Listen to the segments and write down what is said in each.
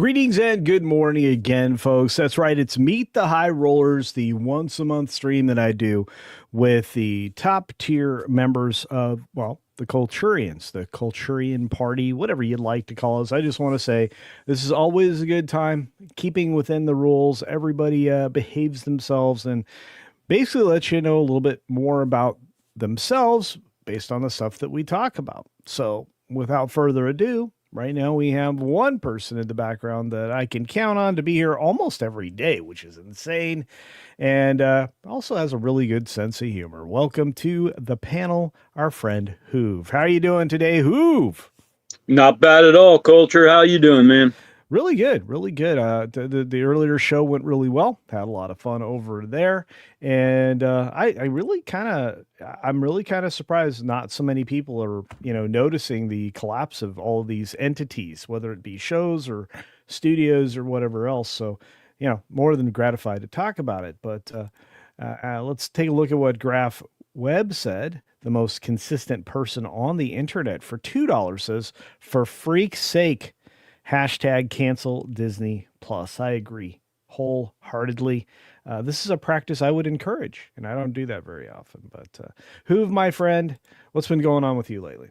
Greetings and good morning again, folks. That's right. It's Meet the High Rollers, the once a month stream that I do with the top tier members of, well, the Culturians, the Culturian Party, whatever you'd like to call us. I just want to say this is always a good time, keeping within the rules. Everybody behaves themselves and basically lets you know a little bit more about themselves based on the stuff that we talk about. So without further ado, right now, we have one person in the background that I can count on to be here almost every day, which is insane, and also has a really good sense of humor. Welcome to the panel, our friend Hoove. How are you doing today, Hoove? Not bad at all, Culture. How you doing, man? Really good, really good. The earlier show went really well. Had a lot of fun over there, and I'm really kind of surprised not so many people are noticing the collapse of all of these entities, whether it be shows or studios or whatever else. So more than gratified to talk about it. But let's take a look at what Graph Webb said. The most consistent person on the internet for $2 says, "For freak's sake. Hashtag cancel Disney Plus." I agree wholeheartedly. This is a practice I would encourage, and I don't do that very often. But Hoove, my friend, what's been going on with you lately?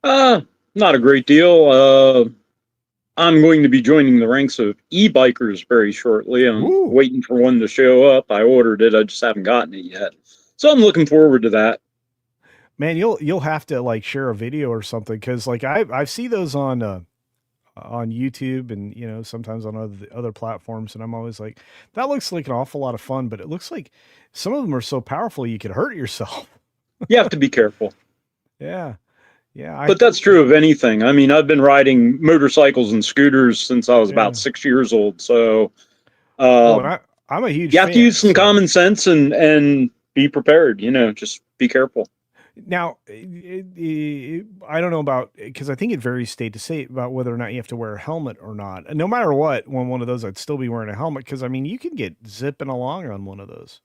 Not a great deal. I'm going to be joining the ranks of e-bikers very shortly. I'm waiting for one to show up. I ordered it. I just haven't gotten it yet. So I'm looking forward to that. Man, you'll have to like share a video or something, because like I see those on YouTube and sometimes on other platforms, and I'm always like, that looks like an awful lot of fun, but it looks like some of them are so powerful you could hurt yourself. You have to be careful. Yeah. But that's true of anything. I mean, I've been riding motorcycles and scooters since I was about 6 years old. So I'm a huge you have to use some common sense and be prepared, just be careful. Now, I don't know about, because I think it varies state to state about whether or not you have to wear a helmet or not. And no matter what, on one of those, I'd still be wearing a helmet, because, I mean, you can get zipping along on one of those.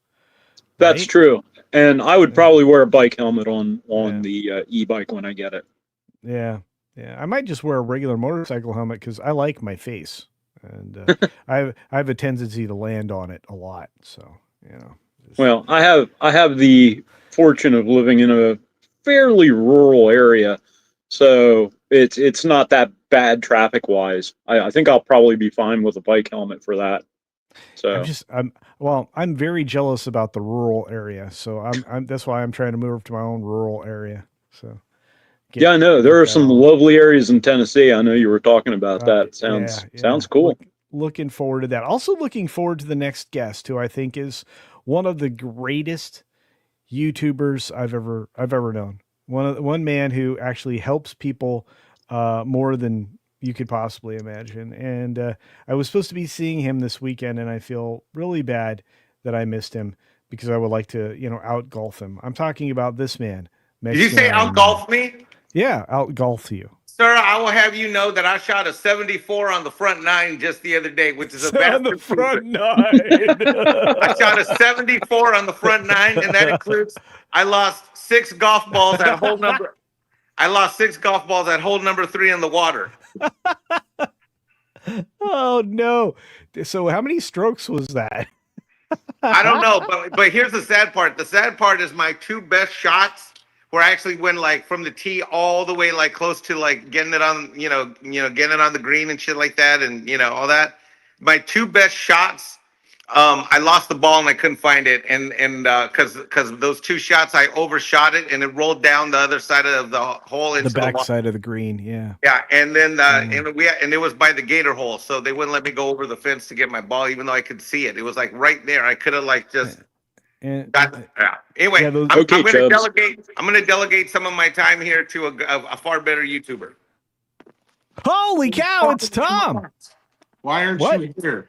That's right? True. And I would probably wear a bike helmet on the e-bike when I get it. Yeah. I might just wear a regular motorcycle helmet because I like my face. And I have a tendency to land on it a lot. So, Well, I have the fortune of living in a fairly rural area, so it's not that bad traffic wise. I think I'll probably be fine with a bike helmet for that. So I'm very jealous about the rural area, so I'm that's why I'm trying to move to my own rural area. So I know there are some lovely areas in Tennessee. I know you were talking about that. Sounds cool. Looking forward to that. Also looking forward to the next guest, who I think is one of the greatest YouTubers I've ever known. One man who actually helps people more than you could possibly imagine. And I was supposed to be seeing him this weekend, and I feel really bad that I missed him, because I would like to, out-golf him. I'm talking about this man. Did you say out-golf me? Yeah, out-golf you. Sir, I will have you know that I shot a 74 on the front nine just the other day, which is a bad on the front nine. I shot a 74 on the front nine, and that includes I lost 6 golf balls at hole number. I lost 6 golf balls at hole number 3 in the water. Oh no! So how many strokes was that? I don't know, but here's the sad part. The sad part is my 2 best shots, where I actually went like from the tee all the way like close to like getting it on, getting it on the green and shit like that, and all that. My 2 best shots, I lost the ball and I couldn't find it, and because those 2 shots I overshot it and it rolled down the other side of the hole into the back side of the green, yeah. Yeah, and then and it was by the gator hole, so they wouldn't let me go over the fence to get my ball, even though I could see it. It was like right there. I could have like just. Anyway, I'm gonna delegate some of my time here to a far better YouTuber. Holy cow! It's Tom. Why aren't you here?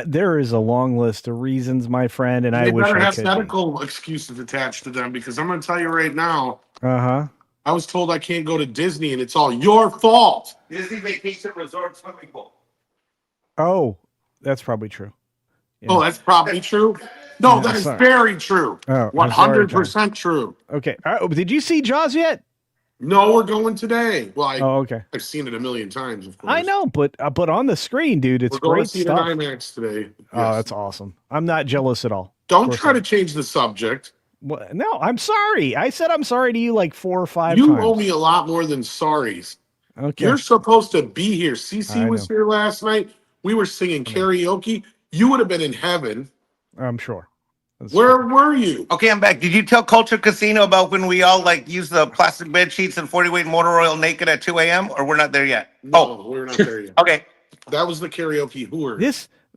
There is a long list of reasons, my friend, and I wish I could. Have medical excuses attached to them, because I'm going to tell you right now. I was told I can't go to Disney, and it's all your fault. Disney Vacation Resort swimming pool. Oh, that's probably true. Yeah. Oh, that's probably true. No, that is very true. 100% true. Okay. Did you see Jaws yet? No, we're going today. Well, Okay. I've seen it a million times, of course. I know, but on the screen, dude, it's we're going great to see stuff. it in IMAX today. Oh, that's awesome. I'm not jealous at all. Don't try to change the subject. Well, no, I'm sorry. I said I'm sorry to you like 4 or 5 you times. You owe me a lot more than sorries. Okay. You're supposed to be here. CC was here last night. We were singing karaoke. You would have been in heaven. I'm sure. Where were you? Okay, I'm back. Did you tell Culture Casino about when we all like use the plastic bed sheets and 40 weight motor oil naked at 2 a.m. or we're not there yet? No, we're not there yet. Okay. That was the karaoke hooer.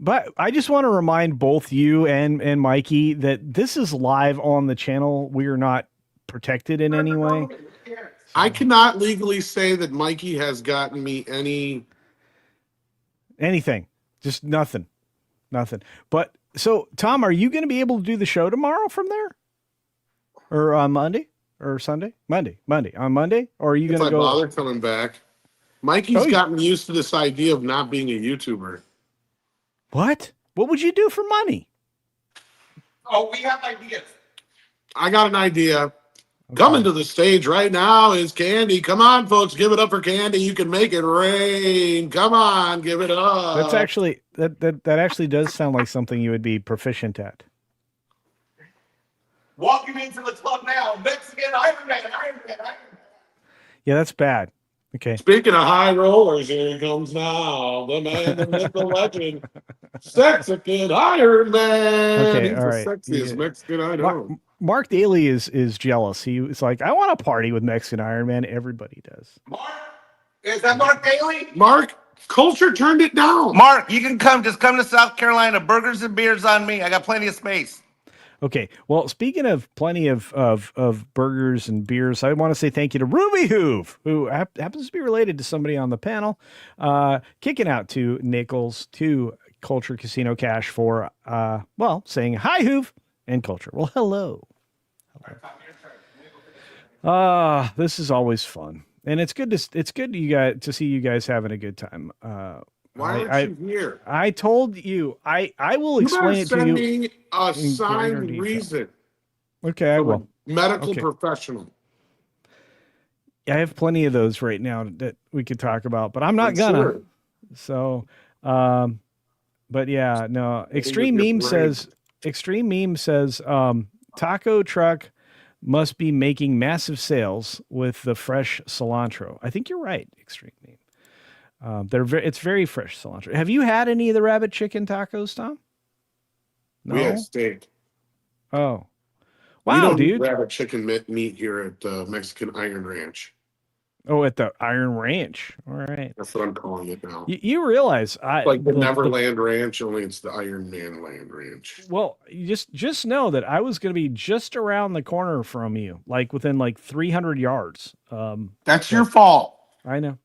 But I just want to remind both you and Mikey that this is live on the channel. We are not protected in any way. I cannot legally say that Mikey has gotten me anything. Just nothing. But so, Tom, are you going to be able to do the show tomorrow from there? Or on Monday? Or Sunday? Monday. On Monday? Or are you going to go? Bother coming back. Mikey's gotten used to this idea of not being a YouTuber. What? What would you do for money? Oh, we have ideas. I got an idea. Okay. Coming to the stage right now is Candy. Come on, folks, give it up for Candy. You can make it rain. Come on, give it up. That's actually that actually does sound like something you would be proficient at. Walking into the club now, Mexican Iron Man. Yeah, that's bad. Okay. Speaking of high rollers, here he comes now. The man, the myth, the legend. Mexican Iron Man. Okay, He's all right. the sexiest Mexican I know. Mark Daly is jealous. He's like, I want to party with Mexican Iron Man. Everybody does. Mark? Is that Mark Daly? Mark, Culture turned it down. Mark, you can come. Just come to South Carolina. Burgers and beers on me. I got plenty of space. Okay. Well, speaking of plenty of burgers and beers, I want to say thank you to Ruby Hoove, who happens to be related to somebody on the panel, kicking out to Nichols, to Culture Casino Cash for, saying hi, Hoove, and Culture. Well, hello. This is always fun. And it's good to see you guys having a good time. Why aren't you here? I told you. I will explain it to you. Send me a signed reason. Okay, I will. Medical professional. I have plenty of those right now that we could talk about, but I'm not gonna. Sure. So, but yeah, no. Extreme Meme says, taco truck must be making massive sales with the fresh cilantro. I think you're right, Extreme Meme. It's very fresh cilantro. Have you had any of the rabbit chicken tacos, Tom? No. We had steak. Oh, wow, dude! Eat rabbit chicken meat here at the Mexican Iron Ranch. Oh, at the Iron Ranch. All right, that's what I'm calling it now. You realize like the Neverland Ranch, only it's the Iron Man Land Ranch. Well, you just know that I was going to be just around the corner from you, like within like 300 yards. That's your fault. I know.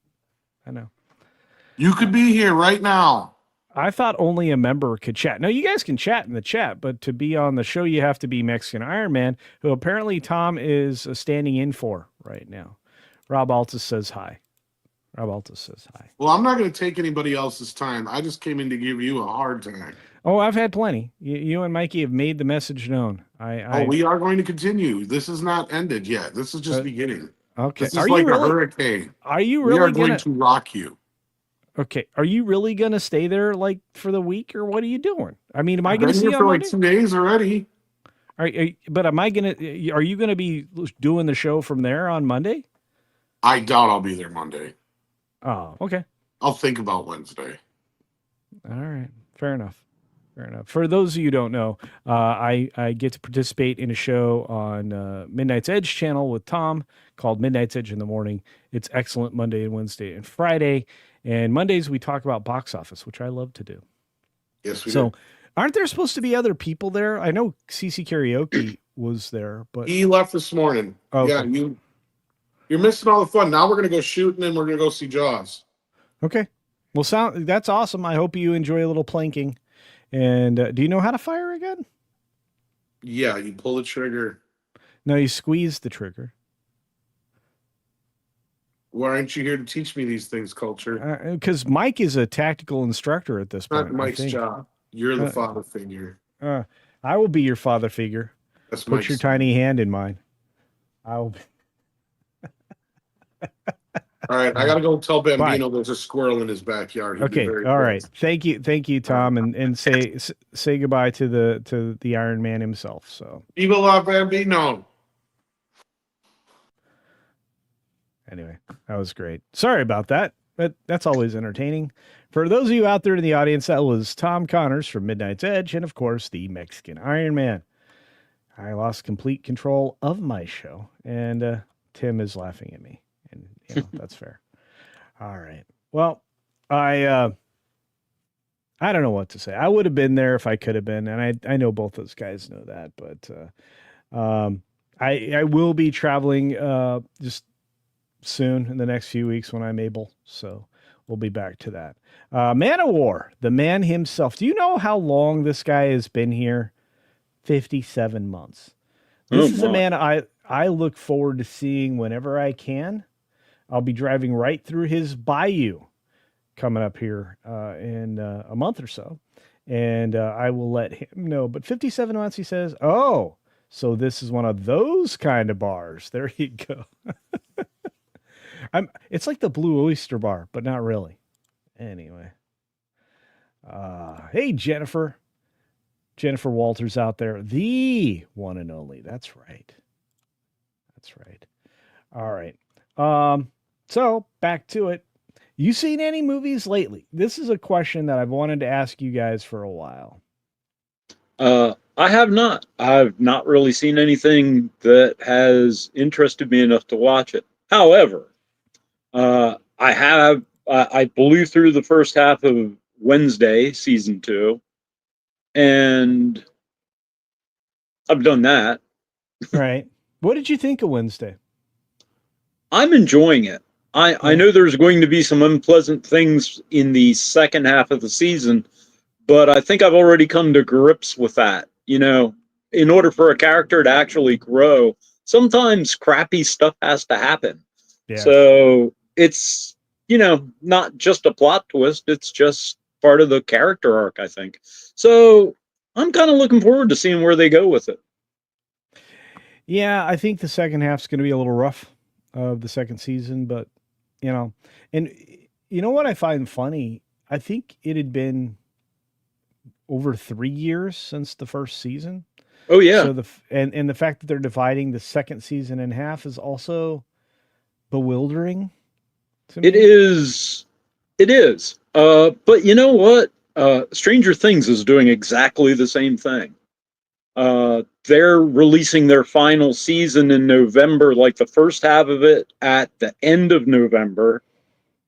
You could be here right now. I thought only a member could chat. No, you guys can chat in the chat, but to be on the show, you have to be Mexican Iron Man, who apparently Tom is standing in for right now. Rob Altus says hi. Well, I'm not going to take anybody else's time. I just came in to give you a hard time. Oh, I've had plenty. You and Mikey have made the message known. We are going to continue. This is not ended yet. This is just beginning. Okay. This is like a hurricane. Are you really going to rock you? Okay, are you really gonna stay there like for the week, or what are you doing? I mean, am I gonna see you for like 2 days already? But am I gonna? Are you gonna be doing the show from there on Monday? I doubt I'll be there Monday. Oh, okay. I'll think about Wednesday. All right, fair enough. For those of you who don't know, I get to participate in a show on Midnight's Edge channel with Tom called Midnight's Edge in the Morning. It's excellent Monday and Wednesday and Friday. And Mondays, we talk about box office, which I love to do. Yes, we do. Aren't there supposed to be other people there? I know CC Karaoke was there, but... He left this morning. Okay. Yeah, you're missing all the fun. Now we're going to go shooting and we're going to go see Jaws. Okay. Well, that's awesome. I hope you enjoy a little planking. And do you know how to fire a gun? Yeah, you pull the trigger. No, you squeeze the trigger. Why aren't you here to teach me these things, Culture? Because Mike is a tactical instructor at this point. Not Mike's job. You're the father figure. I will be your father figure. That's Put your tiny hand in mine. I will be. All right, I gotta go tell Bambino Bye. there's a squirrel in his backyard. He'd be Okay. very All right. pissed. Thank you, Tom, and say goodbye to the Iron Man himself. So Evil Bambino. anyway, that was great. Sorry about that, but that's always entertaining. For those of you out there in the audience, that was Tom Connors from Midnight's Edge, and of course, the Mexican Iron Man. I lost complete control of my show, and Tim is laughing at me, and that's fair. All right. Well, I don't know what to say. I would have been there if I could have been, and I know both those guys know that, but I will be traveling just soon in the next few weeks when I'm able. So we'll be back to that. Man of War, the man himself. Do you know how long this guy has been here? 57 months. This is a man I look forward to seeing whenever I can. I'll be driving right through his bayou coming up here in a month or so. And I will let him know. But 57 months, he says, oh, so this is one of those kind of bars. There you go. It's like the Blue Oyster Bar, but not really. Anyway. Hey, Jennifer. Jennifer Walters out there. The one and only. That's right. That's right. All right. So back to it. You seen any movies lately? This is a question that I've wanted to ask you guys for a while. I have not. I've not really seen anything that has interested me enough to watch it. However, I blew through the first half of Wednesday season 2, and I've done that. Right. What did you think of Wednesday? I'm enjoying it. I know there's going to be some unpleasant things in the second half of the season, but I think I've already come to grips with that. In order for a character to actually grow, sometimes crappy stuff has to happen. Yeah. So it's, not just a plot twist, it's just part of the character arc, I think. So I'm kind of looking forward to seeing where they go with it. Yeah, I think the second half's going to be a little rough of the second season, but and you know what I find funny? I think it had been over 3 years since the first season. Oh yeah. So and the fact that they're dividing the second season in half is also bewildering to me. It is. But you know what? Stranger Things is doing exactly the same thing. They're releasing their final season in November, like the first half of it at the end of November,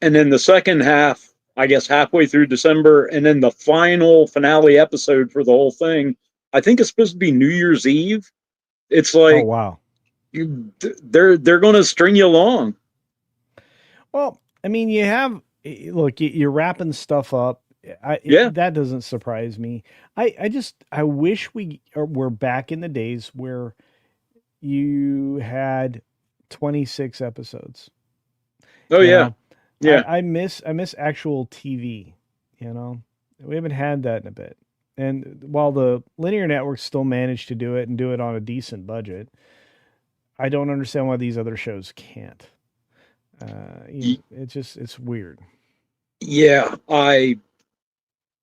and then the second half, I guess, halfway through December, and then the final finale episode for the whole thing, I think it's supposed to be New Year's Eve. It's like, oh wow, they're going to string you along. Well, I mean, you're wrapping stuff up. That doesn't surprise me. I wish we're back in the days where you had 26 episodes. Oh yeah. Yeah. I miss actual TV, we haven't had that in a bit. And while the linear networks still manage to do it and do it on a decent budget, I don't understand why these other shows can't. It's weird. Yeah, I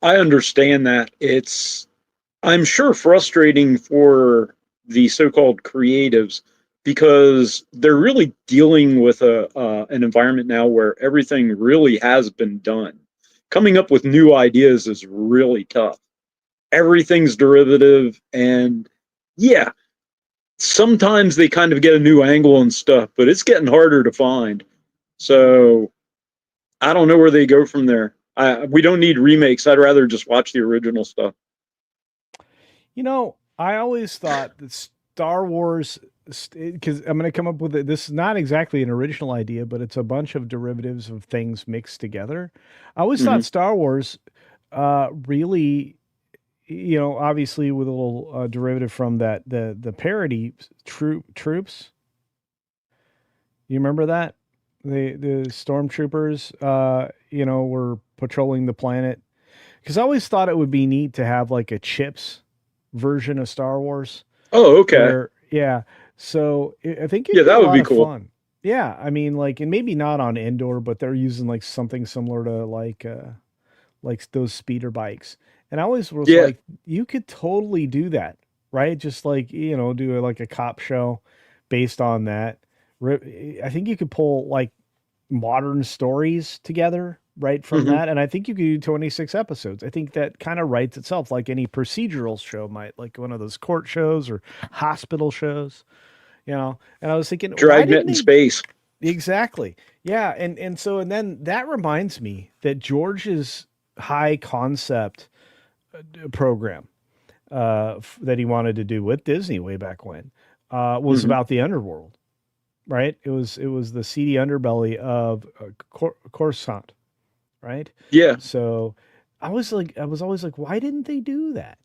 understand that. It's, I'm sure, frustrating for the so-called creatives because they're really dealing with an environment now where everything really has been done. Coming up with new ideas is really tough. Everything's derivative, and yeah, sometimes they kind of get a new angle and stuff, but it's getting harder to find. So I don't know where they go from there. We don't need remakes. I'd rather just watch the original stuff. I always thought that Star Wars, because I'm going to come up with it. This is not exactly an original idea, but it's a bunch of derivatives of things mixed together. I always thought Star Wars really, obviously with a little derivative from that, the parody troops. You remember that? The stormtroopers, were patrolling the planet. Because I always thought it would be neat to have like a Chips version of Star Wars. Oh, okay. Yeah. So I think that would be cool. Fun. Yeah, I mean, like, and maybe not on Endor, but they're using like something similar to like those speeder bikes. And I always was Yeah. like, you could totally do that, right? Just like, do like a cop show based on that. I think you could pull like modern stories together right from Hmm. that. And I think you could do 26 episodes. I think that kind of writes itself like any procedural show might, like one of those court shows or hospital shows. And I was thinking, why Dragnet didn't in they? space. Exactly. Yeah, and then that reminds me that George's high concept program that he wanted to do with Disney way back when was Hmm. about the underworld, right? It was the seedy underbelly of Coruscant, right? Yeah. So I was always like, why didn't they do that?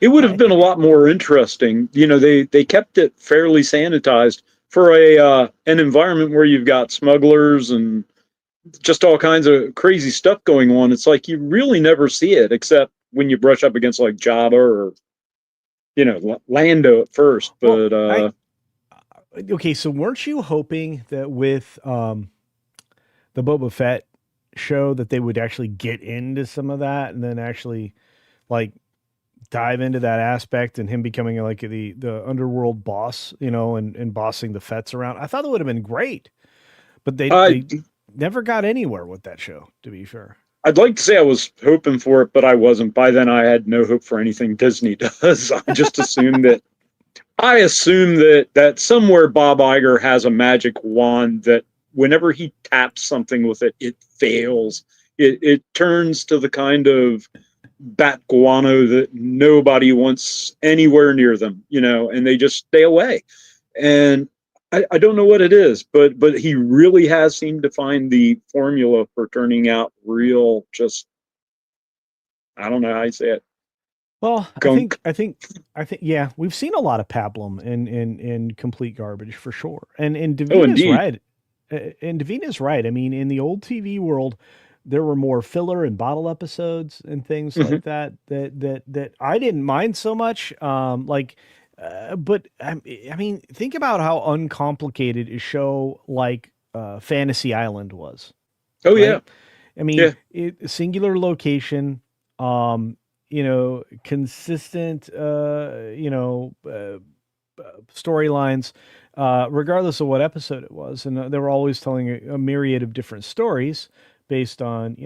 It would have I been a lot more interesting. They kept it fairly sanitized for a an environment where you've got smugglers and just all kinds of crazy stuff going on. It's like you really never see it except when you brush up against like Jabba or Lando at first. well, But I okay. So weren't you hoping that with the Boba Fett show that they would actually get into some of that and then actually like dive into that aspect and him becoming like the underworld boss, and bossing the Fets around. I thought that would have been great, but they I they never got anywhere with that show. To be fair, I'd like to say I was hoping for it, but I wasn't. By then, I had no hope for anything Disney does. I assume that somewhere Bob Iger has a magic wand that whenever he taps something with it, it fails. It turns to the kind of bat guano that nobody wants anywhere near them, and they just stay away. And I don't know what it is, but he really has seemed to find the formula for turning out real, just I don't know how you say it, well, I think gunk. I think I think yeah, we've seen a lot of pablum in complete garbage for sure, and Oh, Davina's indeed. right. And Davina's right. I mean, in the old TV world, there were more filler and bottle episodes and things Hmm. like that I didn't mind so much. But I mean, think about how uncomplicated a show like Fantasy Island was, Oh yeah, right? I mean, yeah, singular location, consistent, storylines, regardless of what episode it was. And they were always telling a myriad of different stories based on,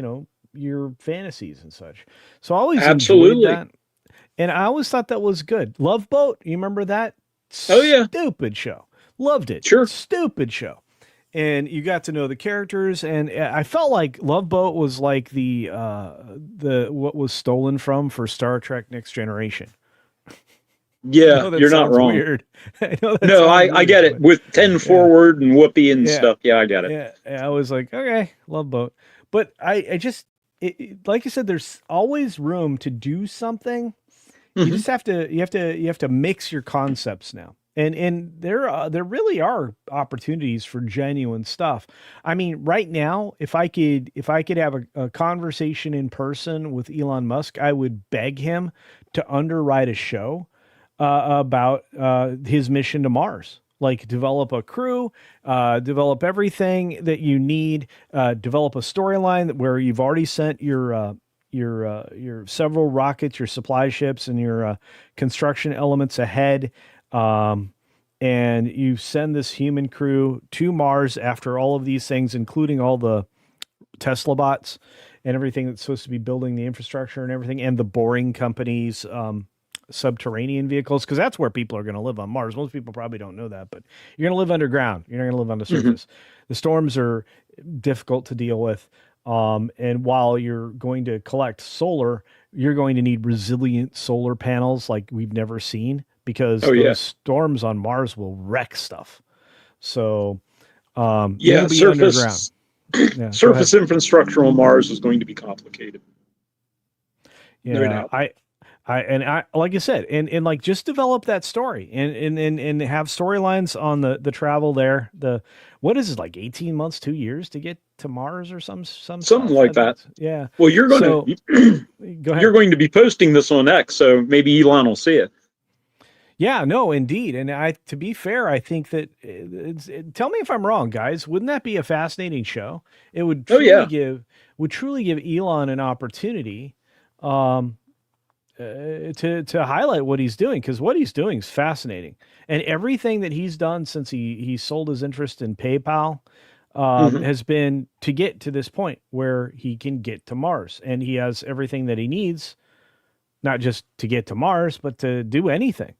your fantasies and such. So I always enjoyed absolutely. that. And I always thought that was good. Love Boat, you remember that? Oh yeah, Stupid show. Loved it. sure. Stupid show. And you got to know the characters, and I felt like Love Boat was like the what was stolen from for Star Trek Next Generation. I Yeah, know that you're not sounds wrong. weird. I know that No, sounds I weird, get it but with 10 yeah, forward and whoopee and yeah, stuff. Yeah, I get it. yeah. I was like, okay, Love Boat, but I just like I said, there's always room to do something. You Hmm. just have to mix your concepts now. And there really are opportunities for genuine stuff. I mean, right now, if I could have a conversation in person with Elon Musk, I would beg him to underwrite a show about his mission to Mars. Like develop a crew, develop everything that you need, develop a storyline where you've already sent your several rockets, your supply ships, and your construction elements ahead. Um, and you send this human crew to Mars after all of these things, including all the Tesla bots and everything that's supposed to be building the infrastructure and everything, and the Boring Company's subterranean vehicles, because that's where people are going to live on Mars. Most people probably don't know that, but you're going to live underground. You're not going to live on the Hmm. surface. The storms are difficult to deal with. And while you're going to collect solar, you're going to need resilient solar panels like we've never seen because Oh yeah, those storms on Mars will wreck stuff. So you will yeah. be underground. Surface Yeah, go ahead. surface infrastructure on Mars is going to be complicated, no Yeah, doubt. I like I said, and like just develop that story and have storylines on the travel there. The what is it, like 18 months, 2 years to get to Mars or some Something stuff? I like think that. it's, yeah. Well, you're gonna So go you're ahead. going to be posting this on X, so maybe Elon will see it. Yeah, no, indeed. And to be fair, I think that tell me if I'm wrong, guys. Wouldn't that be a fascinating show? It Oh yeah. would truly give Elon an opportunity um, to highlight what he's doing, because what he's doing is fascinating, and everything that he's done since he sold his interest in PayPal Hmm. has been to get to this point where he can get to Mars, and he has everything that he needs, not just to get to Mars, but to do anything.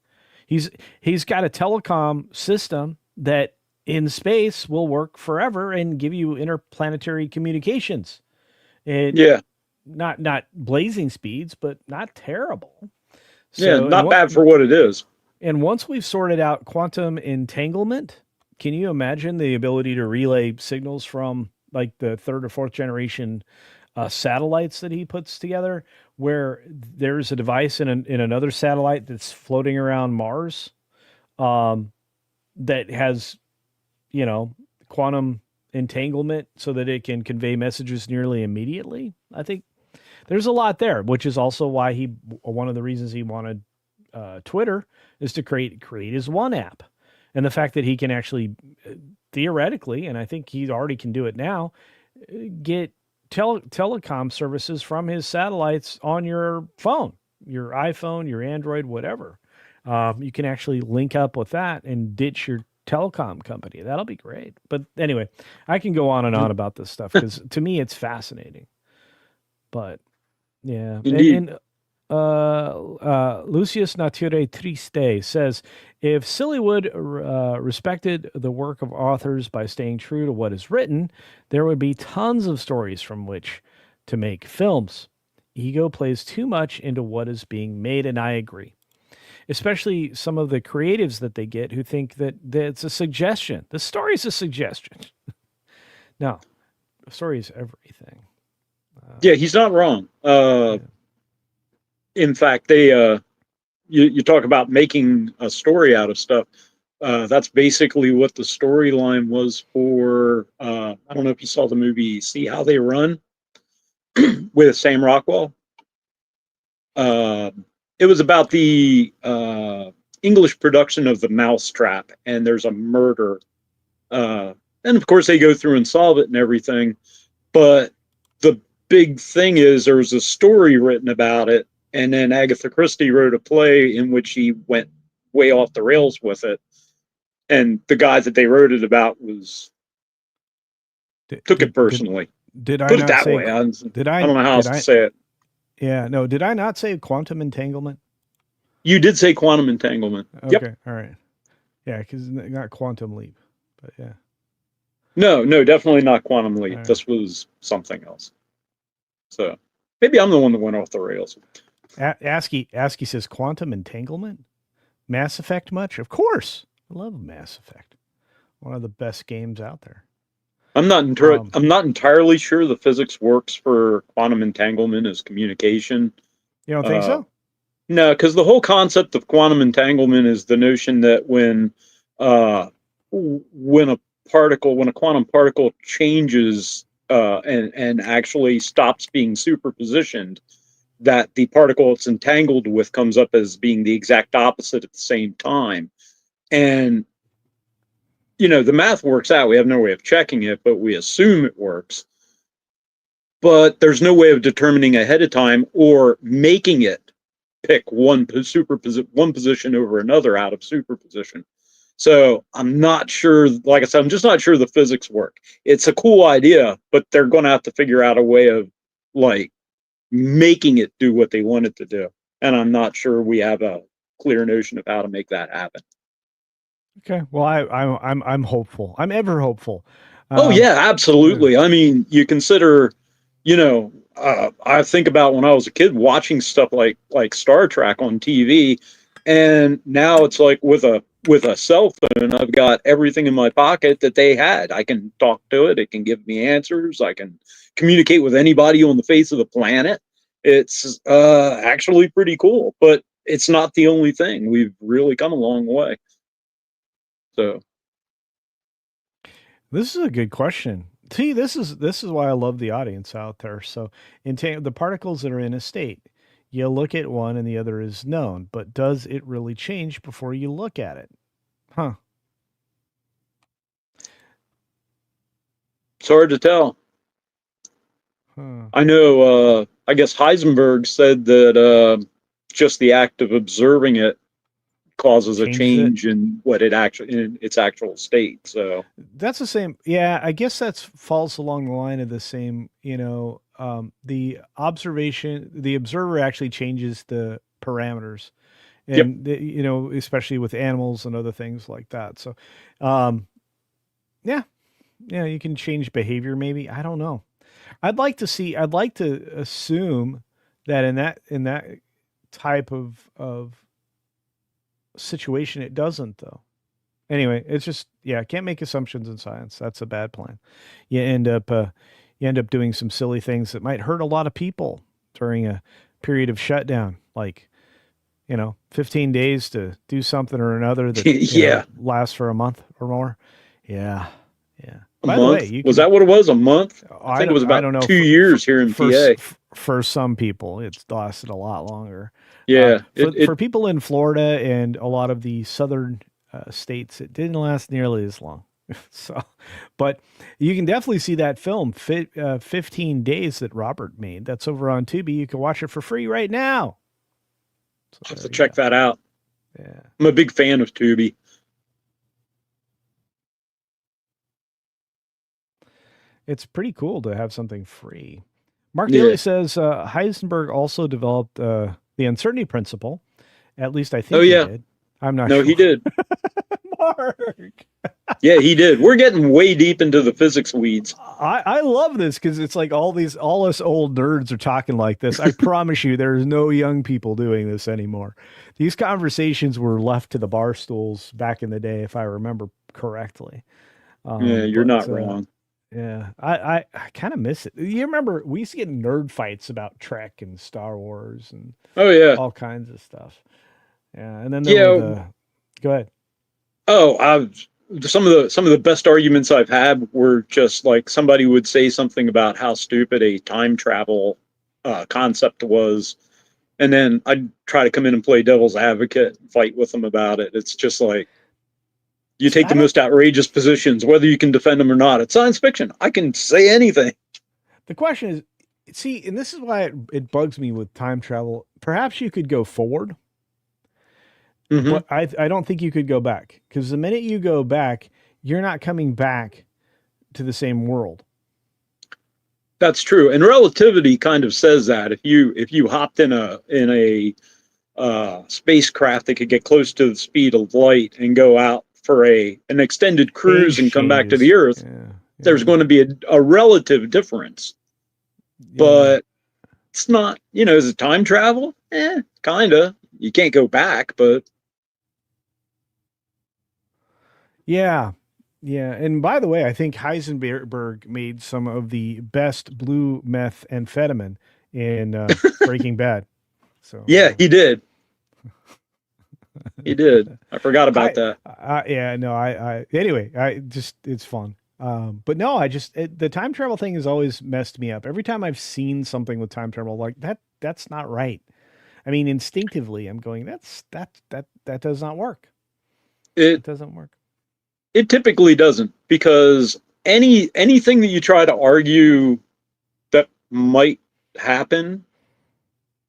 He's he's got a telecom system that in space will work forever and give you interplanetary communications. It Yeah. not blazing speeds, but not terrible. Yeah. So Not bad for what it is. and once we've sorted out quantum entanglement, can you imagine the ability to relay signals from like the third or fourth generation satellites that he puts together, where there's a device in another satellite that's floating around Mars um, that has, you know, quantum entanglement so that it can convey messages nearly immediately? I think there's a lot there, which is also why one of the reasons he wanted Twitter is to create his one app, and the fact that he can actually theoretically, and I think he already can do it now, get telecom services from his satellites on your phone, your iPhone, your Android, whatever. You can actually link up with that and ditch your telecom company. That'll be great. But anyway, I can go on and on about this stuff because to me it's fascinating. But yeah, Indeed. and Lucius Nature Triste says, if Sillywood respected the work of authors by staying true to what is written, there would be tons of stories from which to make films. Ego plays too much into what is being made, and I agree. Especially some of the creatives that they get who think that it's a suggestion. The story is a suggestion. No, the story is everything. Yeah, he's not wrong. Yeah. In fact, you talk about making a story out of stuff. That's basically what the storyline was for. I don't know if you saw the movie "See How They Run" with Sam Rockwell. Uh, it was about the English production of The Mousetrap, and there's a murder, and of course they go through and solve it and everything. But the big thing is there was a story written about it, and then Agatha Christie wrote a play in which she went way off the rails with it. And the guy that they wrote it about was Did, took it did, did, personally. did I Put it not that say, way. I did don't know how else to I, say it. yeah, no, did I not say quantum entanglement? You did say quantum entanglement. Yep. Okay, all right. Yeah, because not quantum leap, but yeah. No, no, definitely not quantum All leap. right. This was something else. So maybe I'm the one that went off the rails. ASCII says quantum entanglement? Mass Effect much? Of course. I love Mass Effect. One of the best games out there. I'm not entirely sure the physics works for quantum entanglement as communication. You don't think so? No, because the whole concept of quantum entanglement is the notion that uh, when when a quantum particle changes and actually stops being superpositioned, that the particle it's entangled with comes up as being the exact opposite at the same time. And the math works out. We have no way of checking it, but we assume it works. But there's no way of determining ahead of time or making it pick one position over another out of superposition. So I'm not sure. Like I said, I'm just not sure the physics work. It's a cool idea, but they're going to have to figure out a way of like making it do what they want it to do. And I'm not sure we have a clear notion of how to make that happen. Okay. Well, I'm hopeful. I'm ever hopeful. Oh yeah, absolutely. I mean, you consider, I think about when I was a kid watching stuff like Star Trek on TV, and now it's like with a cell phone, I've got everything in my pocket that they had. I can talk to it. It can give me answers. I can communicate with anybody on the face of the planet. It's actually pretty cool, but it's not the only thing. We've really come a long way. So This is a good question. See, this is why I love the audience out there. So, the particles that are in a state, You look at one and the other is known, but does it really change before you look at it? Huh. It's hard to tell. Huh. I know, I guess Heisenberg said that just the act of observing it causes a Changes it. change in what it actually in its actual state. So That's the same. Yeah, I guess that's falls along the line of the same, the observer actually changes the parameters Yep. and especially with animals and other things like that. So, um, yeah, you can change behavior. Maybe, I don't know. I'd like to assume that in that type of situation, it doesn't though. Anyway, it's just, yeah, can't make assumptions in science. That's a bad plan. You end up doing some silly things that might hurt a lot of people during a period of shutdown, like 15 days to do something or another that Yeah. lasts for a month or more. Yeah, yeah. A By month? the way, you Was can, that what it was? A month? I think it was I about don't know 2 years here in PA. for some people it's lasted a lot longer. Yeah. For people in Florida and a lot of the southern states, it didn't last nearly as long. So, but you can definitely see that film, 15 Days, that Robert made. That's over on Tubi. You can watch it for free right now. So I'll have there to you check go. that out. Yeah. I'm a big fan of Tubi. It's pretty cool to have something free. Mark Yeah. Daly says Heisenberg also developed the uncertainty principle. At least I think Oh, he yeah. did. I'm not No, sure. he did. Mark. Yeah, he did. We're getting way deep into the physics weeds. I love this because it's like all us old nerds are talking like this. I promise you, there's no young people doing this anymore. These conversations were left to the bar stools back in the day, if I remember correctly. Yeah, you're not wrong. Yeah, I kind of miss it. You remember we used to get in nerd fights about Trek and Star Wars and Oh, yeah. all kinds of stuff. Yeah, and then there were Yeah. go ahead. Oh, some of the best arguments I've had were just like somebody would say something about how stupid a time travel concept was, and then I'd try to come in and play devil's advocate and fight with them about it. It's just like you See, take the most outrageous positions, whether you can defend them or not. It's science fiction. I can say anything. The question is, see, and this is why it bugs me with time travel. Perhaps you could go forward, Mhm. but I don't think you could go back, because the minute you go back, you're not coming back to the same world. That's true, and relativity kind of says that if you hopped in a spacecraft that could get close to the speed of light and go out for an extended cruise Phase and come back to changes. the Earth, Yeah, there's going to be a relative difference. But it's not, is it time travel? Kinda. You can't go back, but yeah. And by the way, I think Heisenberg made some of the best blue methamphetamine in Breaking Bad. So yeah, he did. He did. I forgot about that. Yeah, no, anyway, it's fun. But no, the time travel thing has always messed me up. Every time I've seen something with time travel, like that's not right. I mean, instinctively, I'm going, that does not work. It doesn't work. It typically doesn't, because anything that you try to argue that might happen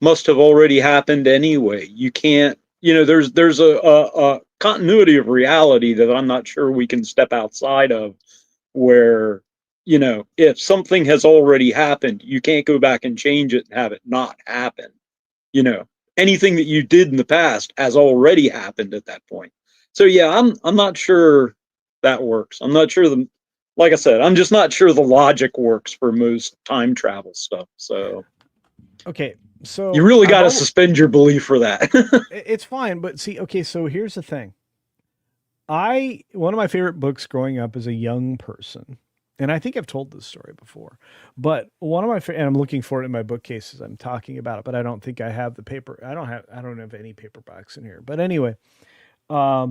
must have already happened anyway. You can't, there's a continuity of reality that I'm not sure we can step outside of, where, if something has already happened, you can't go back and change it and have it not happen. Anything that you did in the past has already happened at that point. So yeah, I'm not sure that works. I'm not sure like I said, I'm just not sure the logic works for most time travel stuff. So okay, so you really got to suspend your belief for that. It's fine, but see, okay, so here's the thing. One of my favorite books growing up as a young person, and I think I've told this story before, but one of my and I'm looking for it in my bookcase as I'm talking about it, but I don't think I have the paper. I don't have any paperbacks in here. But anyway, I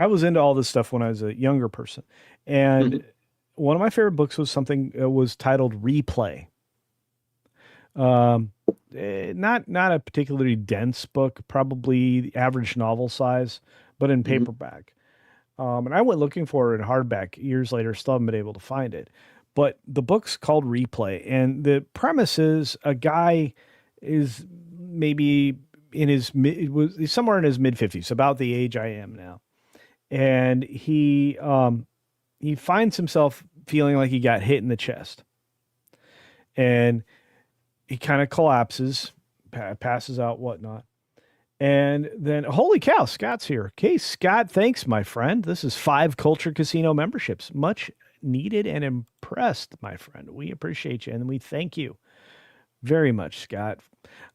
was into all this stuff when I was a younger person, and one of my favorite books was something was titled Replay. not a particularly dense book, probably the average novel size, but in paperback. And I went looking for it in hardback years later, still haven't been able to find it. But the book's called Replay, and the premise is a guy is maybe in his he's somewhere in his mid 50s, about the age I am now, and he finds himself feeling like he got hit in the chest, and he kind of collapses, passes out, whatnot. And then, holy cow, Scott's here. Okay, Scott, thanks, my friend. This is 5 Culture Casino memberships. Much needed and impressed, my friend. We appreciate you, and we thank you very much, Scott.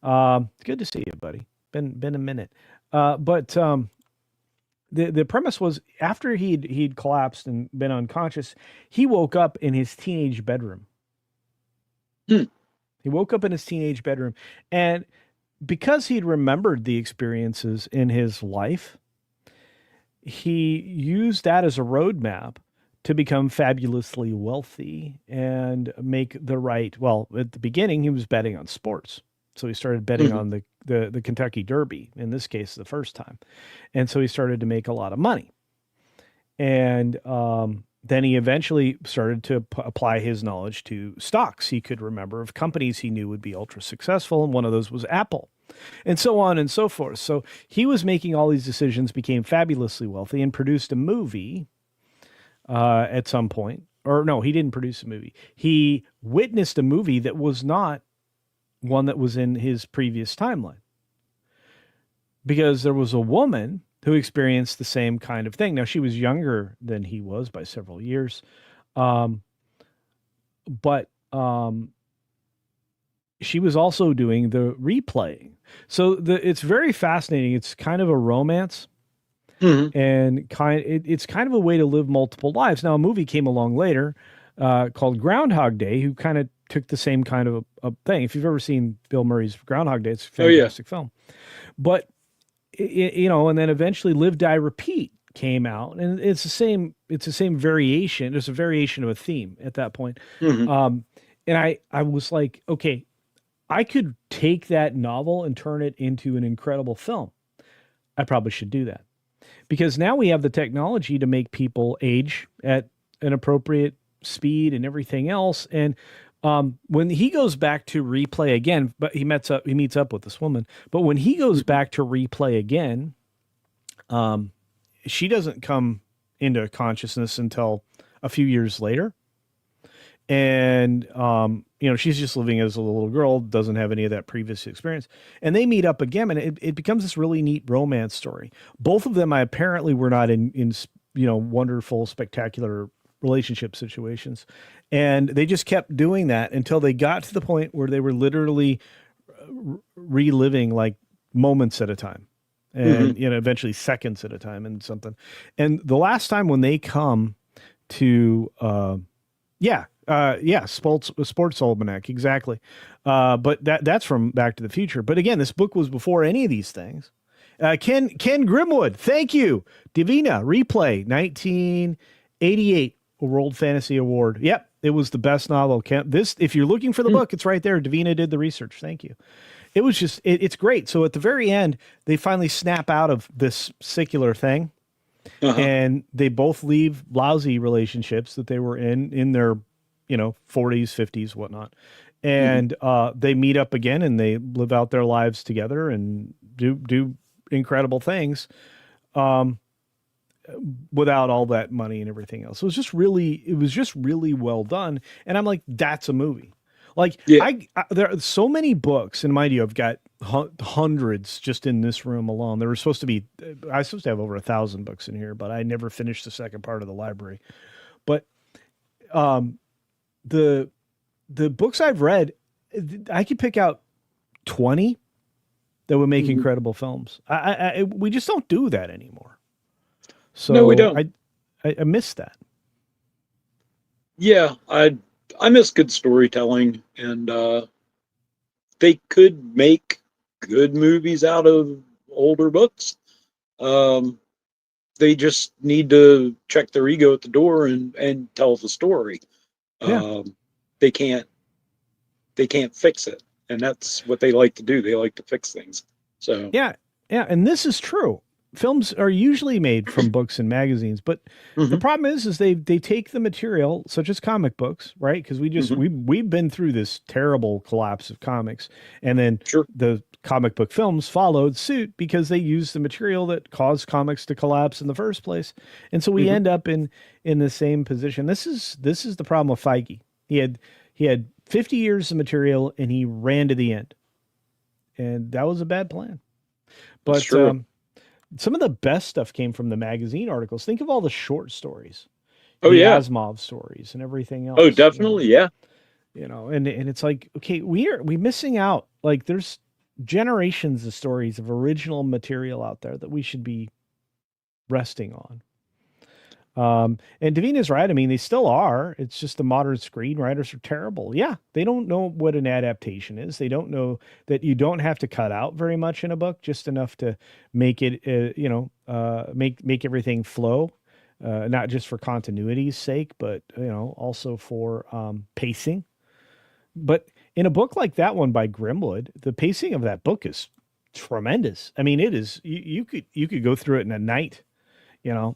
Good to see you, buddy. Been a minute. But the premise was, after he'd collapsed and been unconscious, he woke up in his teenage bedroom. He woke up in his teenage bedroom, and because he'd remembered the experiences in his life, he used that as a roadmap to become fabulously wealthy and make the right. Well, at the beginning, he was betting on sports. So he started betting on the Kentucky Derby, in this case, the first time. And so he started to make a lot of money. And then he eventually started to apply his knowledge to stocks. He could remember of companies he knew would be ultra successful, and one of those was Apple, and so on and so forth. So he was making all these decisions, became fabulously wealthy, and produced a movie at some point. Or no, he didn't produce a movie. He witnessed a movie that was not one that was in his previous timeline, because there was a woman who experienced the same kind of thing. Now, she was younger than he was by several years. But she was also doing the replaying. So it's very fascinating. It's kind of a romance, and it's kind of a way to live multiple lives. Now, a movie came along later called Groundhog Day, who kind of took the same kind of a thing. If you've ever seen Bill Murray's Groundhog Day, it's a fantastic film. But and then eventually Live, Die, Repeat came out, and it's the same variation. There's a variation of a theme at that point. And I was like, okay, I could take that novel and turn it into an incredible film. I probably should do that, because now we have the technology to make people age at an appropriate speed and everything else. And when he goes back to replay again, but he meets up with this woman, but when he goes back to replay again, she doesn't come into consciousness until a few years later. And, she's just living as a little girl, doesn't have any of that previous experience. And they meet up again, and it becomes this really neat romance story. Both of them, apparently were not in wonderful, spectacular relationship situations. And they just kept doing that until they got to the point where they were literally reliving like moments at a time, and eventually seconds at a time and something. And the last time when they come to Sports Almanac, exactly. But that's from Back to the Future. But again, this book was before any of these things. Ken Grimwood, thank you. Divina Replay, 1988 World Fantasy Award. Yep, it was the best novel. If you're looking for the book, it's right there. Davina did the research. Thank you. It was just, it's great. So at the very end, they finally snap out of this secular thing, and they both leave lousy relationships that they were in their, 40s, 50s, whatnot. And they meet up again, and they live out their lives together and do incredible things. Without all that money and everything else. It was just really well done. And I'm like, that's a movie. Like, there are so many books, and mind you, I've got hundreds just in this room alone. I was supposed to have over 1,000 books in here, but I never finished the second part of the library. But the books I've read, I could pick out 20 that would make incredible films. We just don't do that anymore. So no, we don't. I miss that. Yeah, I miss good storytelling, and they could make good movies out of older books. They just need to check their ego at the door and tell the story. Yeah. They can't fix it. and that's what they like to do. They like to fix things. So Yeah, yeah, and this is true. Films are usually made from books and magazines, but the mhm, problem is they take the material, such as comic books, right? Because mhm, we've been through this terrible collapse of comics, and then sure. the comic book films followed suit because they used the material that caused comics to collapse in the first place, and so we Mhm, end up in the same position. This is the problem with Feige. He had 50 years of material and he ran to the end, and that was a bad plan. that's But true. some of the best stuff came from the magazine articles. Think of all the short stories, Oh the yeah. Asimov stories, and everything Oh, else. definitely. Yeah. And it's like, okay, we missing out. Like, there's generations of stories of original material out there that we should be resting on. And Davina's right. I mean, they still are. It's just the modern screenwriters are terrible. Yeah, they don't know what an adaptation is. They don't know that you don't have to cut out very much in a book, just enough to make it, make everything flow, not just for continuity's sake, but also for pacing. But in a book like that one by Grimwood, the pacing of that book is tremendous. I mean, it is. You could go through it in a night.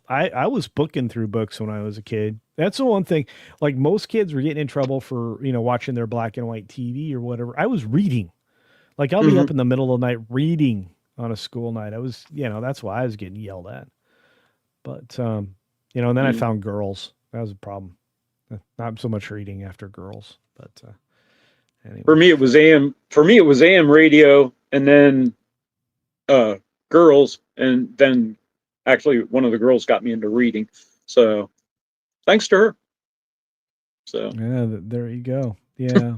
I was booking through books when I was a kid. That's the one thing. Like, most kids were getting in trouble for, watching their black and white TV or whatever. I was reading. Like, I'll be Hmm. up in the middle of the night reading on a school night. I was, that's why I was getting yelled at. But, and then I found girls. That was a problem. Not so much reading after girls, but For anyway. me, it was AM. For me, it was AM radio, and then uh, girls, and then actually one of the girls got me into reading. So thanks to her. So Yeah, there you go. Yeah,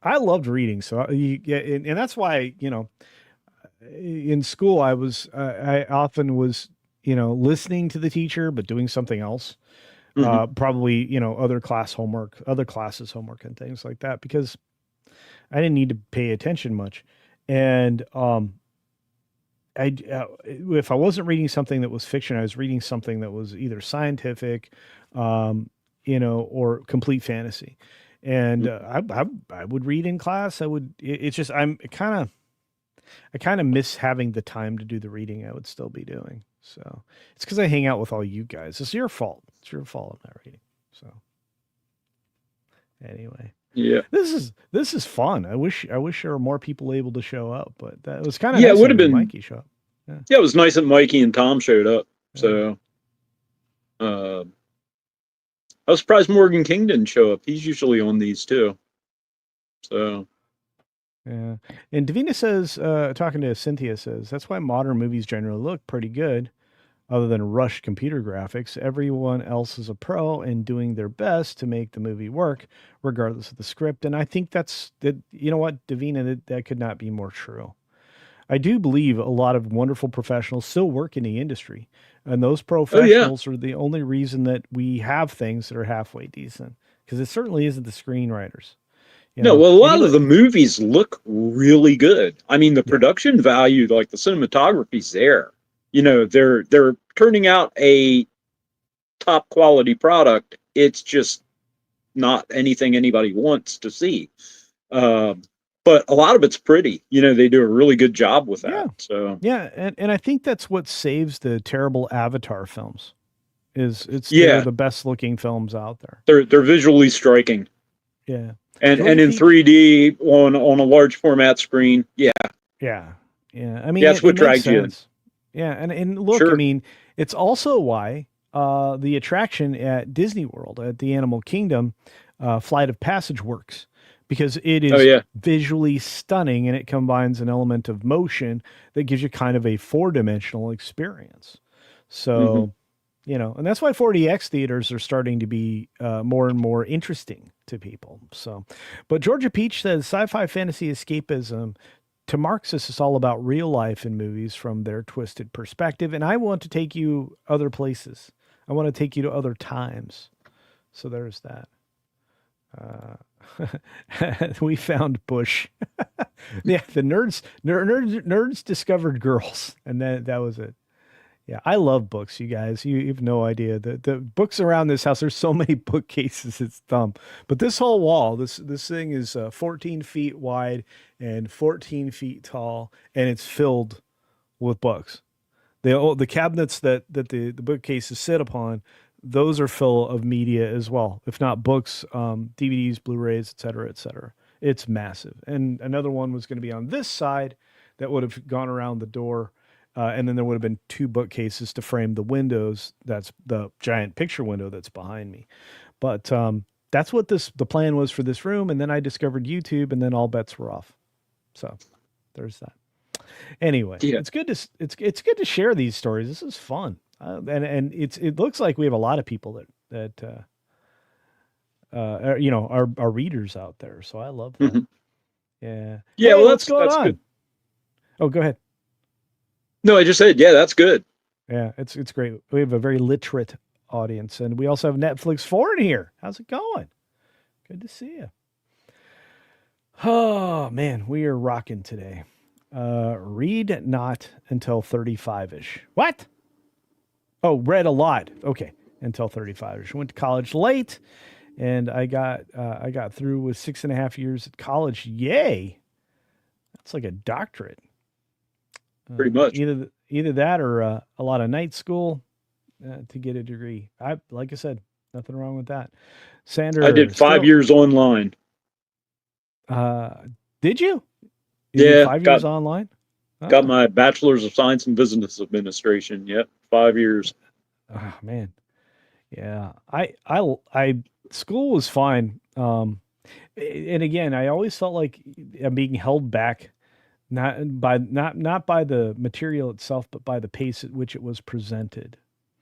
I loved reading, so yeah, and that's why in school I often was listening to the teacher but doing something else, mhm. probably other classes homework and things like that, because I didn't need to pay attention much. And if I wasn't reading something that was fiction, I was reading something that was either scientific, or complete fantasy. And I would read in class. It's just I kind of miss having the time to do the reading I would still be doing. So it's because I hang out with all you guys. It's your fault. It's your fault I'm not reading. So anyway, Yeah, this is fun. I wish there were more people able to show up, but that was kind of yeah, it nice would have having been. Mikey show up. Yeah, Yeah, it was nice that Mikey and Tom showed up. yeah, So I was surprised Morgan King didn't show up. He's usually on these too. So yeah. And Davina says, talking to Cynthia, says that's why modern movies generally look pretty good. Other than rushed computer graphics, everyone else is a pro and doing their best to make the movie work, regardless of the script. And I think that's that. You know what, Davina, that could not be more true. I do believe a lot of wonderful professionals still work in the industry, and those oh yeah. professionals are the only reason that we have things that are halfway decent. Because it certainly isn't the screenwriters. No, well, a lot of the Anybody? movies look really good. I mean, the Yeah, production value, like the cinematography's there. They're turning out a top quality product. It's just not anything anybody wants to see. Uh, but a lot of it's pretty. They do a really good job with yeah, that. So yeah, and I think that's what saves the terrible Avatar films. Is they're yeah, the best looking films out there. they're visually striking, Yeah, and Georgia in Peach. 3D on a large format screen. Yeah, Yeah, yeah. I mean, that's it what makes drags you in. sense. Yeah, and look, I Sure. mean, it's also why the attraction at Disney World at the Animal Kingdom, Flight of Passage works, because it Oh is yeah. visually stunning and it combines an element of motion that gives you kind of a four-dimensional experience. Hmm. So, and that's why 4DX theaters are starting to be more and more interesting to people. So, but Georgia Peach says sci-fi fantasy escapism to Marxists, it's all about real life in movies from their twisted perspective. And I want to take you other places. I want to take you to other times. So there's that. We found Bush. Yeah, the nerds discovered girls, and that was it. Yeah, I love books, you guys. You have no idea. The books around this house, there's so many bookcases, it's dumb. But this whole wall, this thing is 14 feet wide and 14 feet tall, and it's filled with books. The cabinets that the bookcases sit upon, those are full of media as well. If not books, DVDs, Blu-rays, et cetera, et cetera. It's massive. And another one was going to be on this side that would have gone around the door. And then there would have been two bookcases to frame the windows. That's the giant picture window that's behind me. But that's what the plan was for this room. And then I discovered YouTube, and then all bets were off. So there's that. Anyway, Yeah. it's good to share these stories. This is fun, and it looks like we have a lot of people that are readers out there. So I love that. Mhm. Yeah. Yeah, Hey, well, what's going that's on? good. Oh, go ahead. No, I just said, yeah, that's good. Yeah, it's great. We have a very literate audience, and we also have Netflix Foreign here. How's it going? Good to see you. Oh man, we are rocking today. Read not until 35-ish. What? Oh, read a lot. Okay, until 35-ish. Went to college late, and I got through with 6.5 years at college. Yay! That's like a doctorate. Pretty much. Either that or a lot of night school to get a degree. Like I said, nothing wrong with that. Sander, I did 5 years online. Did you? You did Yeah, 5 years online? got Oh. my bachelor's of science in business administration. Yep, 5 years. Oh man. Yeah. I school was fine. And again, I always felt like I'm being held back not by the material itself, but by the pace at which it was presented.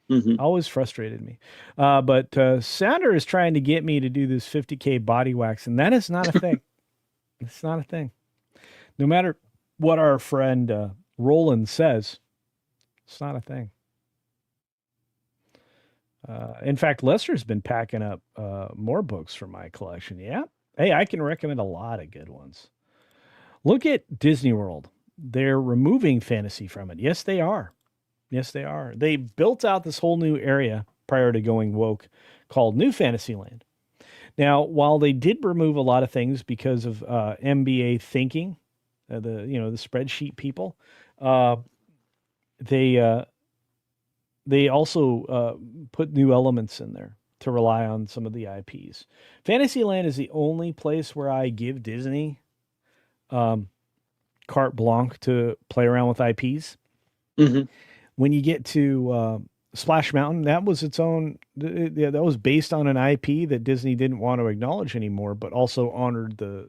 Hmm. Always frustrated me. But Sander is trying to get me to do this 50K body wax, and that is not a thing. It's not a thing. No matter what our friend Roland says, it's not a thing. In fact, Lester's been packing up more books for my collection. Yeah. Hey, I can recommend a lot of good ones. Look at Disney World. They're removing fantasy from it. Yes, they are. Yes, they are. They built out this whole new area prior to going woke called New Fantasyland. Now, while they did remove a lot of things because of MBA thinking, the spreadsheet people, they also put new elements in there to rely on some of the IPs. Fantasyland is the only place where I give Disney carte blanche to play around with IPs. Hmm. When you get to Splash Mountain, that was its own. That was based on an IP that Disney didn't want to acknowledge anymore, but also honored the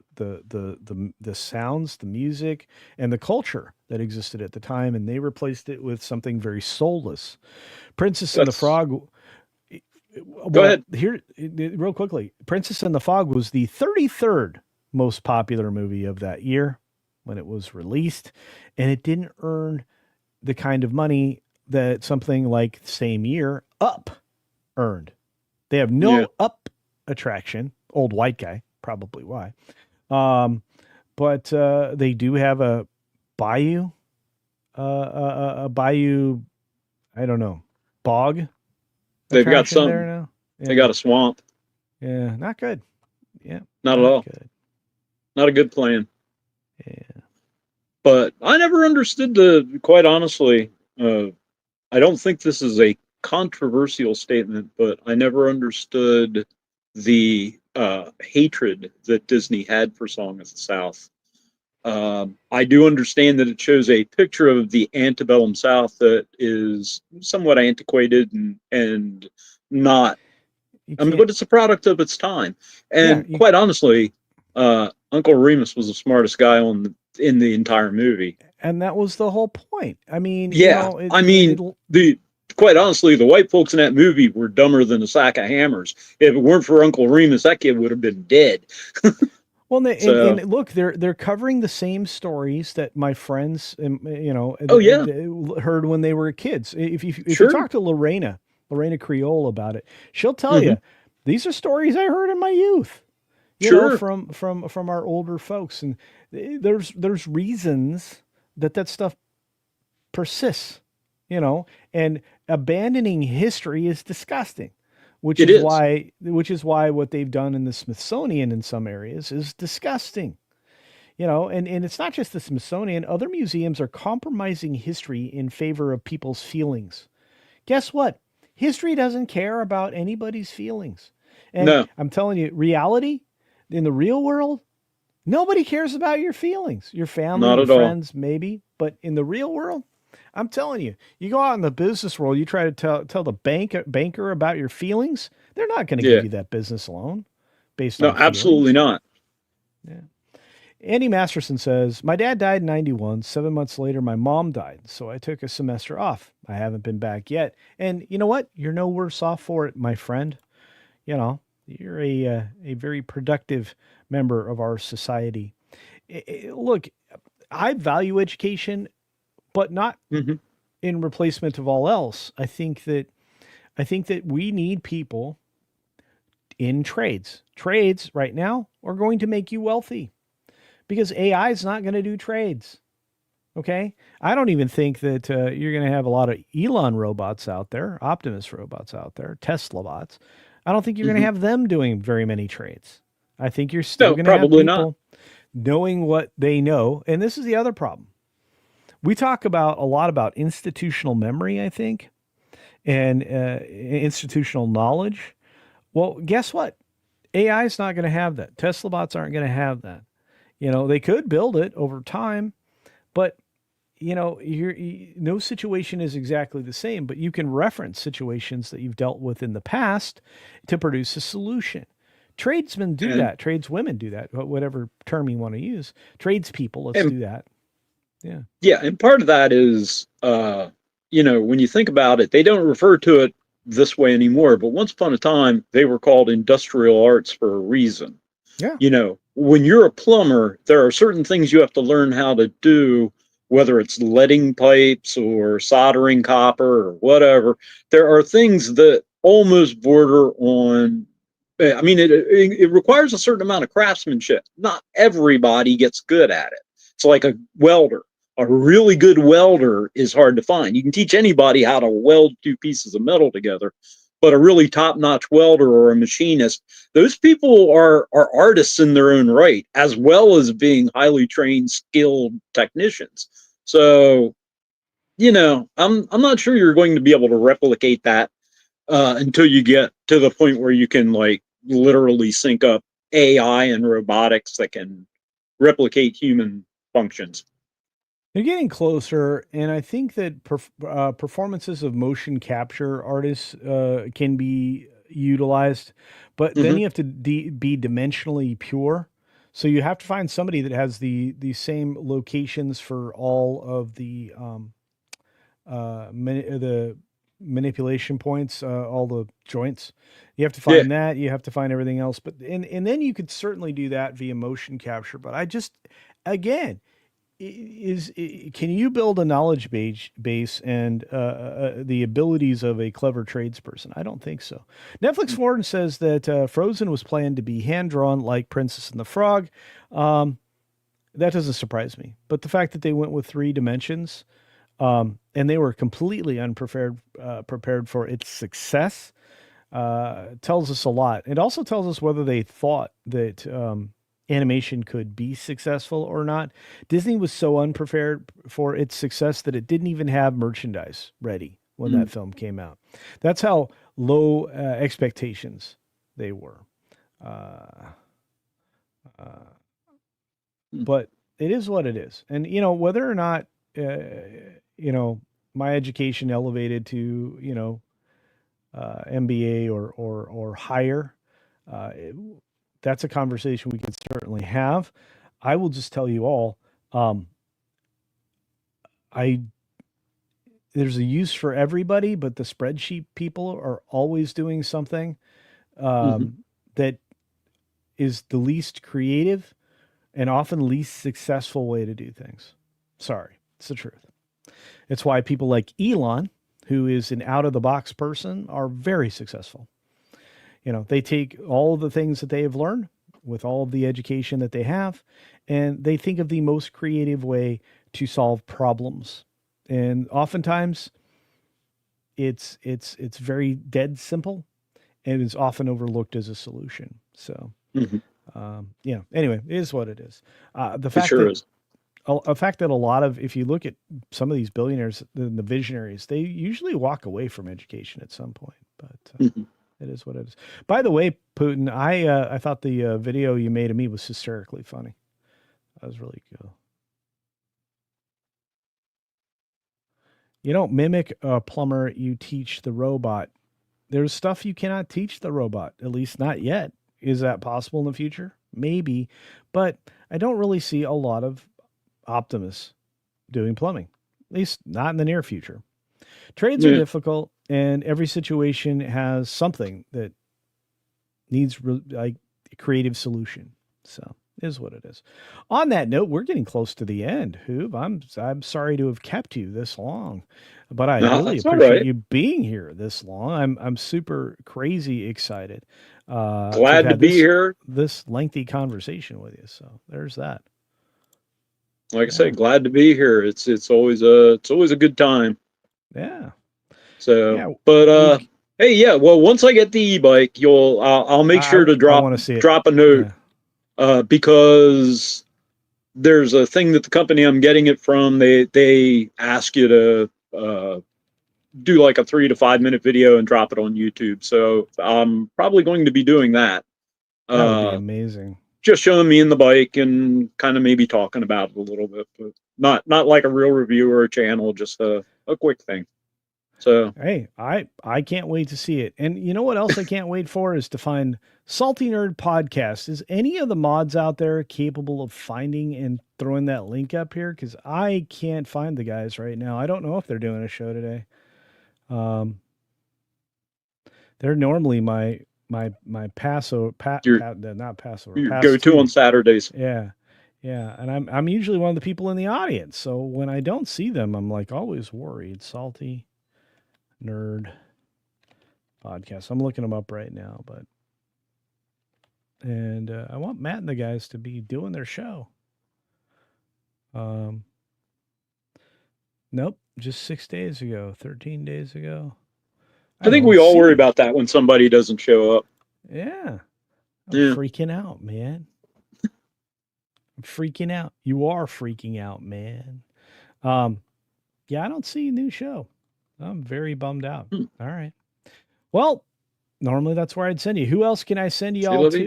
sounds, the music, and the culture that existed at the time, and they replaced it with something very soulless. Princess and the Frog. Go ahead. Here, real quickly. Princess and the Frog was the 33rd most popular movie of that year when it was released, and it didn't earn the kind of money that something like same year Up earned. They have no Up attraction. Old white guy, probably why. But they do have a bayou, a bayou. I don't know, bog. They've got attraction some. there now. Yeah. They got a swamp. Yeah, not good. Yeah, Not at all. good. Not a good plan. Yeah. But I never understood quite honestly, I don't think this is a controversial statement, but I never understood the hatred that Disney had for Song of the South. I do understand that it shows a picture of the antebellum South that is somewhat antiquated and not. But it's a product of its time. And quite honestly, Uncle Remus was the smartest guy in the entire movie. And that was the whole point. I mean, yeah, quite honestly, the white folks in that movie were dumber than a sack of hammers. If it weren't for Uncle Remus, that kid would have been dead. Well, and look, they're covering the same stories that my friends, heard when they were kids. If you talk to Lorena Creole about it, she'll tell you these are stories I heard in my youth. You know, from our older folks, and there's reasons that stuff persists. you know, and abandoning history is disgusting, It is. which is why what they've done in the Smithsonian in some areas is disgusting. You know, and it's not just the Smithsonian, other museums are compromising history in favor of people's feelings. Guess what? History doesn't care about anybody's feelings. And No, I'm telling you, reality in the real world, nobody cares about your feelings. Your family, not your at all. friends, maybe, but in the real world, I'm telling you, you go out in the business world, you try to tell the banker about your feelings, they're not going to give Yeah. you that business loan based No, on absolutely feelings. not. Yeah. Andy Masterson says, my dad died in 91. 7 months later, my mom died. So I took a semester off. I haven't been back yet. And you know what? You're no worse off for it, my friend. You know, you're a very productive member of our society. Look, I value education, but not Hmm. in replacement of all else. I think that we need people in trades. Trades right now are going to make you wealthy because AI is not going to do trades. Okay. I don't even think that you're going to have a lot of Elon robots out there, Optimus robots out there, Tesla bots. I don't think you're going to Hmm. have them doing very many trades. I think you're still No, going to have probably not. people knowing what they know. And this is the other problem. We talk about a lot about institutional memory, I think, and institutional knowledge. Well, guess what? AI is not going to have that. Tesla bots aren't going to have that. You know, they could build it over time, but no situation is exactly the same, but you can reference situations that you've dealt with in the past to produce a solution. Tradesmen do And that. Tradeswomen do that. Whatever term you want to use. Tradespeople, let's and do that. Yeah. yeah, and part of that is, when you think about it, they don't refer to it this way anymore. But once upon a time, they were called industrial arts for a reason. Yeah. When you're a plumber, there are certain things you have to learn how to do, whether it's leading pipes or soldering copper or whatever. There are things that almost border on. I mean, it requires a certain amount of craftsmanship. Not everybody gets good at it. It's like a welder. A really good welder is hard to find. You can teach anybody how to weld two pieces of metal together, but a really top-notch welder or a machinist, those people are artists in their own right, as well as being highly trained, skilled technicians. So, I'm not sure you're going to be able to replicate that until you get to the point where you can like literally sync up AI and robotics that can replicate human functions. They're getting closer, and I think that performances of motion capture artists can be utilized, but then Hmm. you have to be dimensionally pure. So you have to find somebody that has the same locations for all of the manipulation points, all the joints. You have to Yeah, find that. You have to find everything else. But and then you could certainly do that via motion capture. But I just again can you build a knowledge base and the abilities of a clever tradesperson? I don't think so. Netflix Foreign says that Frozen was planned to be hand drawn like Princess and the Frog. Um, that doesn't surprise me, but the fact that they went with 3 dimensions and they were completely unprepared prepared for its success tells us a lot. It also tells us whether they thought that animation could be successful or not. Disney was so unprepared for its success that it didn't even have merchandise ready when that film came out. That's how low expectations they were. Uh, uh, but it is what it is. And, whether or not, uh, you know, my education elevated to, MBA or higher. It, that's a conversation we could certainly have. I will just tell you all, um, I there's a use for everybody, but the spreadsheet people are always doing something hmm. that is the least creative and often least successful way to do things. Sorry, it's the truth. It's why people like Elon, who is an out of the box person, are very successful. They take all of the things that they have learned with all of the education that they have, and they think of the most creative way to solve problems. And oftentimes, it's very dead simple, and is often overlooked as a solution. So, Mhm. Anyway, it is what it is. The It fact sure that is. a fact that a lot of, if you look at some of these billionaires, the visionaries, they usually walk away from education at some point. But Mhm. it is what it is. By the way, Putin, I thought the video you made of me was hysterically funny. That was really cool. You don't mimic a plumber, you teach the robot. There's stuff you cannot teach the robot, at least not yet. Is that possible in the future? Maybe, but I don't really see a lot of optimists doing plumbing, at least not in the near future. Trades are Yeah. difficult, and every situation has something that needs like a creative solution. So is what it is. On that note, we're getting close to the end. Hoob, I'm sorry to have kept you this long, but I No, really that's all appreciate right. you being here this long. I'm super crazy excited to have Glad to had be here. this lengthy conversation with you. So there's that. Like I Yeah, said, glad to be here. It's always a good time. yeah, So, yeah. but We hey, yeah. Well, once I get the e-bike, I'll make sure to I want to see it. drop a note, Yeah. because there's a thing that the company I'm getting it from, they ask you to do like a 3 to 5 minute video and drop it on YouTube. So I'm probably going to be doing that. That would be Uh, amazing. just showing me in the bike and kind of maybe talking about it a little bit, but not like a real review or a channel, just a quick thing. So Hey, I can't wait to see it. And you know what else I can't wait for is to find Salty Nerd Podcast. Is any of the mods out there capable of finding and throwing that link up here? Because I can't find the guys right now. I don't know if they're doing a show today. Um, they're normally my Passover your not Passover your pass go-to on through. Saturdays. Yeah. Yeah, and I'm usually one of the people in the audience. So when I don't see them, I'm like always worried. Salty Nerd Podcast. I'm looking them up right now, and I want Matt and the guys to be doing their show. Um, nope, just 6 days ago, 13 days ago. I I think don't we all see worry them. about that when somebody doesn't show up. Yeah, I'm Yeah. freaking out, man. I'm freaking out. You are freaking out, man. Yeah, I don't see a new show. I'm very bummed out. Hmm. All right. Well, normally that's where I'd send you. Who else can I send See, y'all Libby?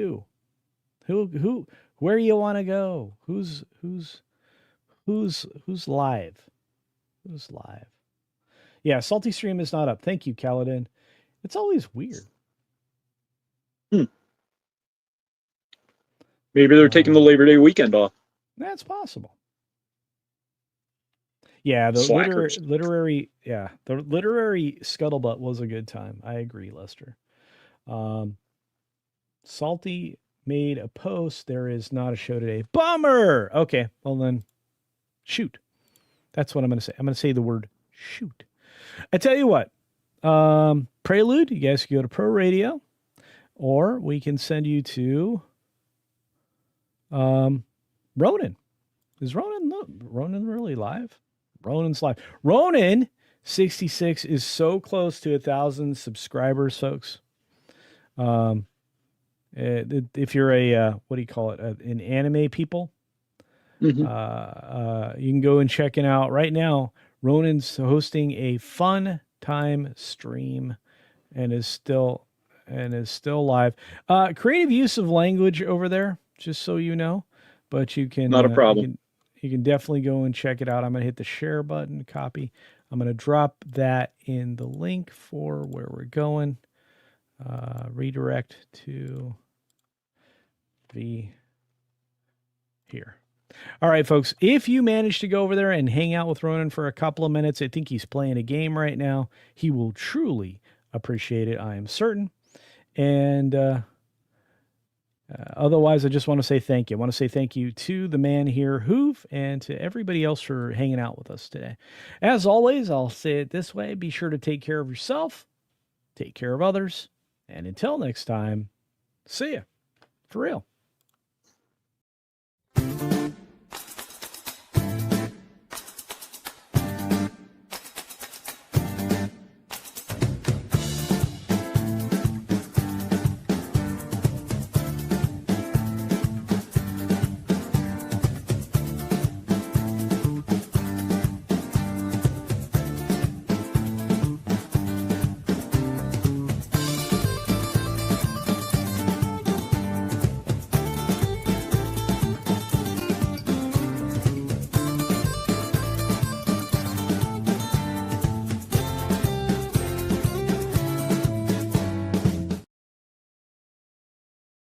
to? Where you want to go? Who's live? Who's live? Yeah, Salty Stream is not up. Thank you, Kaladin. It's always weird. Maybe they're taking the Labor Day weekend off. That's possible. Yeah, the Slackers. literary scuttlebutt was a good time. I agree, Lester. Salty made a post. There is not a show today. Bummer. Okay, well then, shoot. That's what I'm going to say. I'm going to say the word shoot. I tell you what, Prelude, you guys can go to Pro Radio, or we can send you to Ronan. Is Ronan really live? Ronan's live. Ronan 66 is so close to 1,000 subscribers, folks. If you're a what do you call it, an anime people, Mhm. you can go and check it out right now. Ronan's hosting a fun time stream and is still live. Creative use of language over there, just so you know. But you can Not a problem. you can definitely go and check it out. I'm gonna hit the share button, copy. I'm gonna drop that in the link for where we're going. Redirect to the here. All right, folks. If you manage to go over there and hang out with Ronan for a couple of minutes, I think he's playing a game right now. He will truly appreciate it, I am certain. And otherwise, I just want to say thank you. I want to say thank you to the man here, Hoove, and to everybody else for hanging out with us today. As always, I'll say it this way. Be sure to take care of yourself, take care of others, and until next time, see ya. For real.